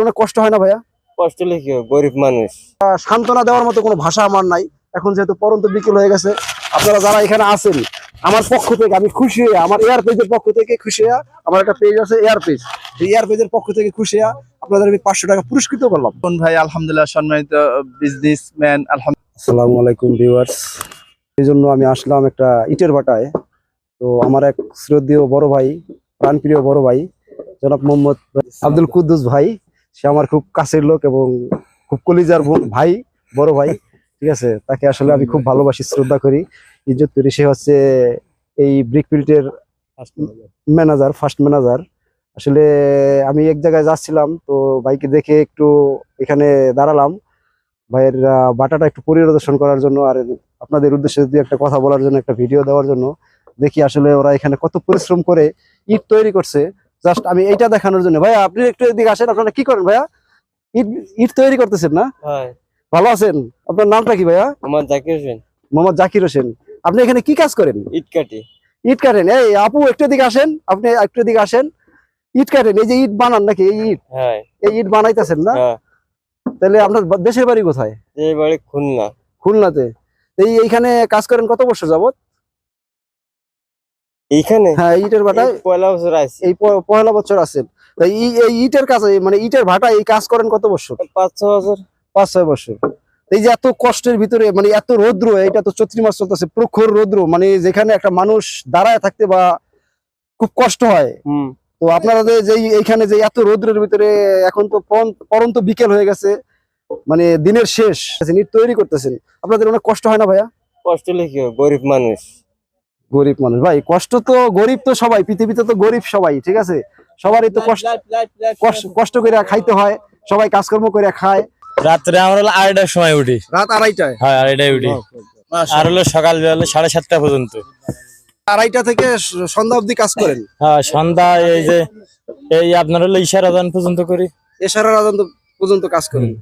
অনেক কষ্ট হয় না ভাইয়া? কষ্ট লিখে গরিব মানুষ। সান্ত্বনা দেওয়ার মতো কোনো ভাষা আমার নাই। এখন যেহেতু পরন্ত বিকেল হয়ে গেছে, আপনারা যারা এখানে আছেন আমার পক্ষ থেকে আমি খুশি হয়ে, আমার এয়ার পেজের পক্ষ থেকে খুশি হয়ে, আমার একটা পেজ আছে এয়ার পেজ, এই এয়ার পেজের পক্ষ থেকে খুশি হয়ে আপনাদের আমি 500 টাকা পুরস্কৃত করলাম। কোন ভাই আলহামদুলিল্লাহ সম্মানিত বিজনেসম্যান আলহামদুলিল্লাহ। আসসালামু আলাইকুম ভিউয়ার্স, এই জন্য আমি আসলাম একটা ইটের ভাটায়। তো আমার এক শ্রদ্ধেয় বড় ভাই, প্রাণপ্রিয় বড় ভাই জনাব মোহাম্মদ আব্দুল কুদ্দুস ভাই, সে আমার খুব কাছের লোক এবং খুব কলিজার ভাই, বড় ভাই। ঠিক আছে, তাকে আসলে আমি খুব ভালোবাসি, শ্রদ্ধা করি, ইজ্জত করি। সে হচ্ছে এই ব্রিকফিল্ডের ম্যানেজার, ফার্স্ট ম্যানেজার। আসলে আমি এক জায়গায় যাচ্ছিলাম, তো ভাইকে দেখে একটু এখানে দাঁড়ালাম ভাইয়ের বাটাটা একটু পরিদর্শন করার জন্য, আর আপনাদের উদ্দেশ্যে যদি একটা কথা বলার জন্য, একটা ভিডিও দেওয়ার জন্য। দেখি আসলে ওরা এখানে কত পরিশ্রম করে ইট তৈরি করছে, জাস্ট আমি এইটা দেখানোর জন্য। ভাইয়া আপনি একটু এদিকে আসেন, আপনারা কি করেন ভাইয়া? ইট ইট তৈরি করতেছেন না? ভালো আছেন? আপনার নামটা কি ভাইয়া? মোহাম্মদ জাকির হোসেন। মোহাম্মদ জাকির হোসেন। আপনি এখানে কি কাজ করেন? ইট কাটি। ইট কাটেন? এই আপু একটু এদিকে আসেন, আপনি একটু এদিকে আসেন। ইট কাটেন? এই যে ইট বানান নাকি? এই ইট, হ্যাঁ, এই ইট বানাইতেছেন না? তাহলে আপনার দেশের বাড়ি কোথায়? এই বাড়ি খুলনা। খুলনাতে। এইখানে কাজ করেন কত বছর যাবত? এইখানে হ্যাঁ, ইটের ভাটায় পয়লা বছর আছে। এই পয়লা বছর আছেন। এই ইটের কাজ, মানে ইটের ভাটা এই কাজ করেন কত বছর? 5-6 বছর। 5-6 বছর। এই যে এত কষ্টের ভিতরে, মানে এত রৌদ্র, এটা তো চৈত্র মাস চলতেছে, প্রখর রৌদ্র, মানে যেখানে একটা মানুষ দাঁড়ায় থাকতে বা খুব কষ্ট হয়। তো আপনাদের যে এইখানে যে এত রৌদ্রের ভিতরে, এখন তো পরন্ত বিকেল হয়ে গেছে, মানে দিনের শেষ, ইট তৈরি করতেছেন, আপনাদের অনেক কষ্ট হয় না ভাইয়া? কষ্ট লিখে গরিব মানুষ। গরিব মানুষ ভাই, কষ্ট তো গরিব তো সবাই, পৃথিবীতে তো গরিব সবাই, ঠিক আছে, সবারই তো কষ্ট করে খাইতে হয়, সবাই কাজকর্ম করে খায়। রাত্রে আমরা 2:30টার সময় উঠি। রাত 2:30টায়? হ্যাঁ, 2:30টায় উঠি। আর হলো সকাল বেলা 7:30টা পর্যন্ত। 2:30টা থেকে সন্ধ্যা অবধি কাজ করেন? হ্যাঁ, সন্ধ্যা এই আপনার হলো ইশার আজান পর্যন্ত করি। এশারার আজান পর্যন্ত কাজ করেন?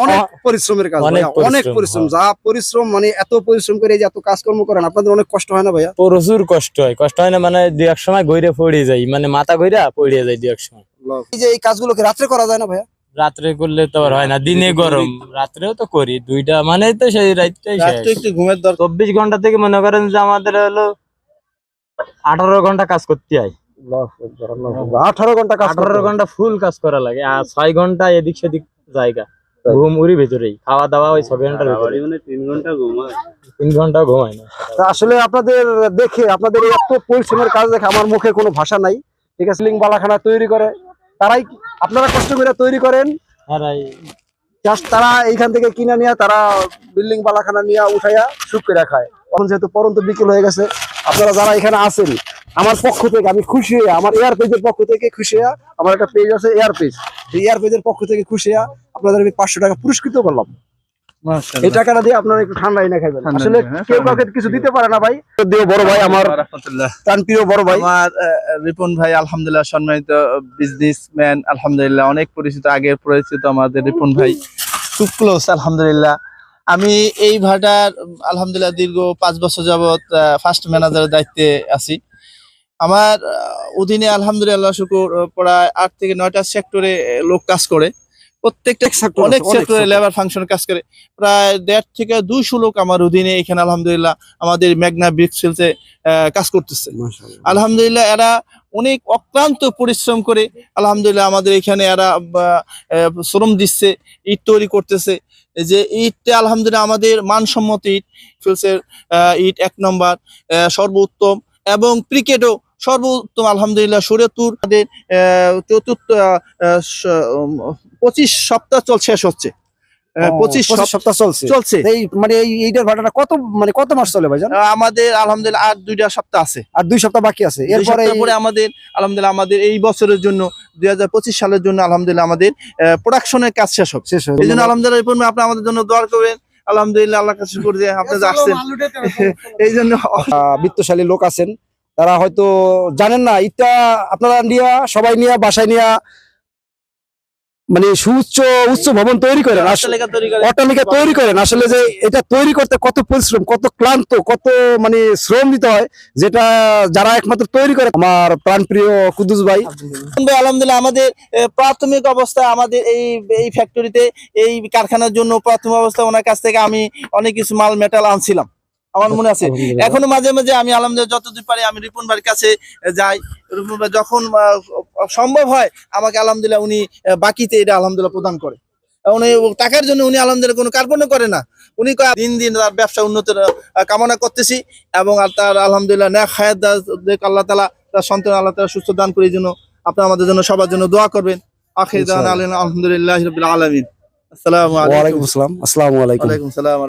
অনেক পরিশ্রমের কাজ, অনেক পরিশ্রম, যা পরিশ্রম, মানে এত পরিশ্রম করে যে এত কাজকর্ম করেন, আপনাদের অনেক কষ্ট হয় না ভাইয়া? প্রচুর কষ্ট হয়। কষ্ট হয় না মানে দুই এক সময় ঘুরে পড়ে যাই, মানে মাথা ঘুরে পড়ে যায় দুই এক সময়। এই যে এই কাজগুলোকে রাত্রে করা যায় না ভাইয়া? রাত্রে করলে তো আর হয় না, দিনে গরম, রাত্রেও তো করি, দুইটা মানে তো সেই রাতটাই একটু ঘুমের দরকার। 24 ঘন্টা থেকে মনে করেন যে আমাদের হলো 18 ঘন্টা কাজ করতে হয়। 18 ঘন্টা কাজ? 18 ঘন্টা ফুল কাজ করা লাগে, আর 6 ঘন্টা এদিক সেদিক জায়গা, ঘুম উড়ি ভেতরেই, খাওয়া দাওয়া ওই 6 ঘন্টার ভিতরে। 3 ঘন্টা ঘুমায়। 3 ঘন্টাও ঘুমায় না। আসলে আপনাদের দেখে, আপনাদের এই এত পরিশ্রমের কাজ দেখে আমার মুখে কোনো ভাষা নাই। ঠিক আছে, বিল্ডিং বালাখানা তৈরি করে তারাই, আপনারা কষ্ট করে তৈরি করেন, তারা এইখান থেকে কিনে নিয়ে তারা বিল্ডিং বালাখানা নিয়ে উঠাইয়া সুখ করে খায়। এখন যেহেতু পরন্ত বিকেল হয়ে গেছে, আপনারা যারা এখানে আছেন আমার পক্ষ থেকে আমি খুশি হয়ে, আমার এয়ার পেজের পক্ষ থেকে খুশি হয়ে, আমার একটা পেজ আছে এয়ার পেজ, এই এয়ার পেজের পক্ষ থেকে খুশি হয়ে আপনাদের আমি 500 টাকা পুরস্কৃত করলাম। এই টাকাটা দিয়ে আপনারা একটু ঠান্ডা এনে খাইবেন। আসলে কেউ কাউকে কিছু দিতে পারে না ভাই, বড় ভাই, আমার প্রাণপ্রিয় বড় ভাই, আমার রিপন ভাই আলহামদুলিল্লাহ সম্মানিত বিজনেসম্যান আলহামদুলিল্লাহ, অনেক পরিচিত, আগে পরিচিত আমাদের রিপন ভাই, খুব ক্লোজ আলহামদুলিল্লাহ। আমি এই ভাটার আলহামদুলিল্লাহ দীর্ঘ 5 বছর যাবত ফার্স্ট ম্যানেজারের দায়িত্বে আছি। আমার অধীনে আলহামদুলিল্লাহ শুকুর প্রায় 8 থেকে 9টা সেক্টরে লোক কাজ করে, প্রত্যেকটা অনেক সেক্টরে লেবার ফাংশন কাজ করে। প্রায় 150 থেকে 200 লোক আমার অধীনে এখানে আলহামদুলিল্লাহ আমাদের মেঘনা ব্রিকফিল্ডে কাজ করতেছে। আলহামদুলিল্লাহ এরা অনেক অক্লান্ত পরিশ্রম করে আলহামদুলিল্লাহ আমাদের এখানে এরা শ্রম দিচ্ছে, ইট তৈরি করতেছে। যে ইটটা আলহামদুলিল্লাহ আমাদের মানসম্মত ইট, ফিল্ডসের ইট 1 নম্বর সর্বোত্তম, এবং ক্রিকেটও সর্বোত্তম আলহামদুলিল্লাহ। শরীয়তপুর 25 সপ্তাহ শেষ হচ্ছে, 25 সপ্তাহ চলছে। এই মানে এইটার ভাড়াটা কত মাস চলে ভাইজান? আমাদের আলহামদুলিল্লাহ আর 2 সপ্তাহ আছে, আর 2 সপ্তাহ বাকি আছে। এরপরে আমাদের আলহামদুলিল্লাহ আমাদের এই বছরের জন্য 2025 সালের জন্য আলহামদুলিল্লাহ আমাদের প্রোডাকশনের কাজ শেষ হবে। এই জন্য আলহামদুলিল্লাহ আপনি আমাদের জন্য দোয়া করবেন। আলহামদুলিল্লাহ আল্লাহর কাছে শুকর যে আপনি আসছেন। এই জন্য বিত্তশালী লোক আছেন, তারা হয়তো জানেন না, ইটটা আপনারা নিয়ে, সবাই নিয়ে, বাসায় নিয়ে মানে উচ্চ ভবন তৈরি করেন, অট্টালিকা তৈরি করে অট্টালিকা তৈরি করেন, আসলে যে এটা তৈরি করতে কত পরিশ্রম, কত ক্লান্ত, কত মানে শ্রম দিতে হয়, যেটা যারা একমাত্র তৈরি করে। আমার প্রাণপ্রিয় কুদ্দুস ভাই, ভাই আলহামদুলিল্লাহ আমাদের প্রাথমিক অবস্থায় আমাদের এই ফ্যাক্টরিতে এই কারখানার জন্য প্রাথমিক অবস্থায় ওনার কাছ থেকে আমি অনেক কিছু মাল মেটাল আনছিলাম, আমার মনে আছে। আলহামদুলিল্লাহ। এখনো মাঝে মাঝে আমি আলহামদুলিল্লাহ যতদূর পারি আমি রিপন ভাইয়ের কাছে যাই। রিপন ভাই যখন সম্ভব হয় আমাকে আলহামদুলিল্লাহ উনি বাকিতে এটা আলহামদুলিল্লাহ প্রদান করে। উনি টাকার জন্য উনি আলহামদুলিল্লাহ কোনো কার্পণ্য করে না। উনি কয় দিন দিন তার ব্যবসা উন্নতির কামনা করতেছি এবং তার আলহামদুলিল্লাহ নেক হায়াত দেখ আল্লাহ তাআলা, তার সন্তান আল্লাহ তাআলা সুস্থ দান করে, এই জন্য আপনারা আমাদের জন্য সবার জন্য দোয়া করবেন। আখির দাওয়ানা আলহামদুলিল্লাহি রাব্বিল আলামিন। আসসালামু আলাইকুম। ওয়ালাইকুম আসসালাম, আসসালামু আলাইকুম। ওয়ালাইকুম সালাম।